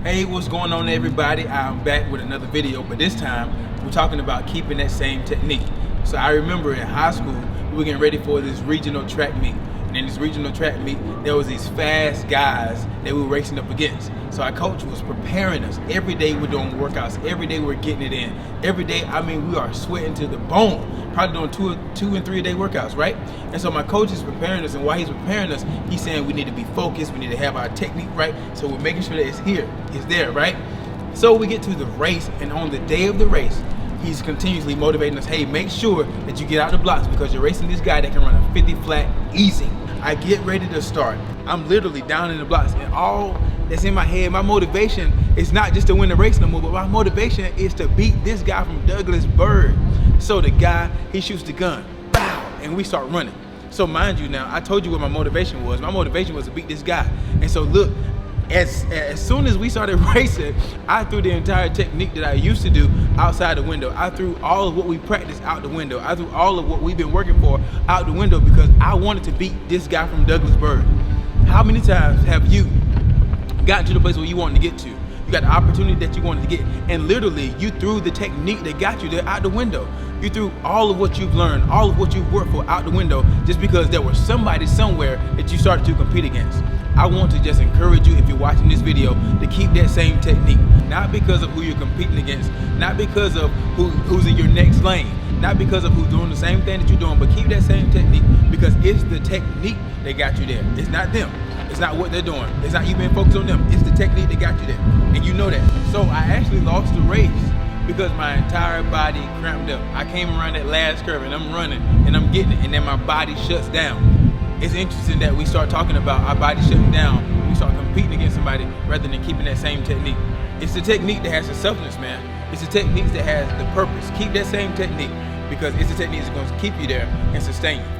Hey, what's going on everybody? I'm back with another video, but this time we're talking about keeping that same technique. So I remember in high school, we were getting ready for this regional track meet. And in this regional track meet, there was these fast guys that we were racing up against. So our coach was preparing us. Every day we're doing workouts. Every day we're getting it in. Every day, I mean, we are sweating to the bone. Probably doing two and 3 day workouts, right? And so my coach is preparing us, and while he's preparing us, he's saying we need to be focused, we need to have our technique right. So we're making sure that it's here, it's there, right? So we get to the race, and on the day of the race, he's continuously motivating us, hey, make sure that you get out the blocks because you're racing this guy that can run a 50 flat easy. I get ready to start. I'm literally down in the blocks, and all that's in my head, my motivation is not just to win the race no more, but my motivation is to beat this guy from Douglasburg. So the guy, he shoots the gun, bow, and we start running. So mind you now, I told you what my motivation was. My motivation was to beat this guy. And so look, as soon as we started racing, I threw the entire technique that I used to do outside the window. I threw all of what we practiced out the window. I threw all of what we've been working for out the window because I wanted to beat this guy from Douglasburg. How many times have you gotten to the place where you wanted to get to? You got the opportunity that you wanted to get, and literally you threw the technique that got you there out the window. You threw all of what you've learned, all of what you've worked for out the window just because there was somebody somewhere that you started to compete against. I want to just encourage you, if you're watching this video, to keep that same technique. Not because of who you're competing against, not because of who's in your next lane, not because of who's doing the same thing that you're doing, but keep that same technique because it's the technique that got you there. It's not them. It's not what they're doing. It's not you being focused on them. It's the technique that got you there. And you know that. So I actually lost the race because my entire body cramped up. I came around that last curve and I'm running and I'm getting it, and then my body shuts down. It's interesting that we start talking about our body shutting down when we start competing against somebody rather than keeping that same technique. It's the technique that has the substance, man. It's the technique that has the purpose. Keep that same technique because it's the technique that's going to keep you there and sustain you.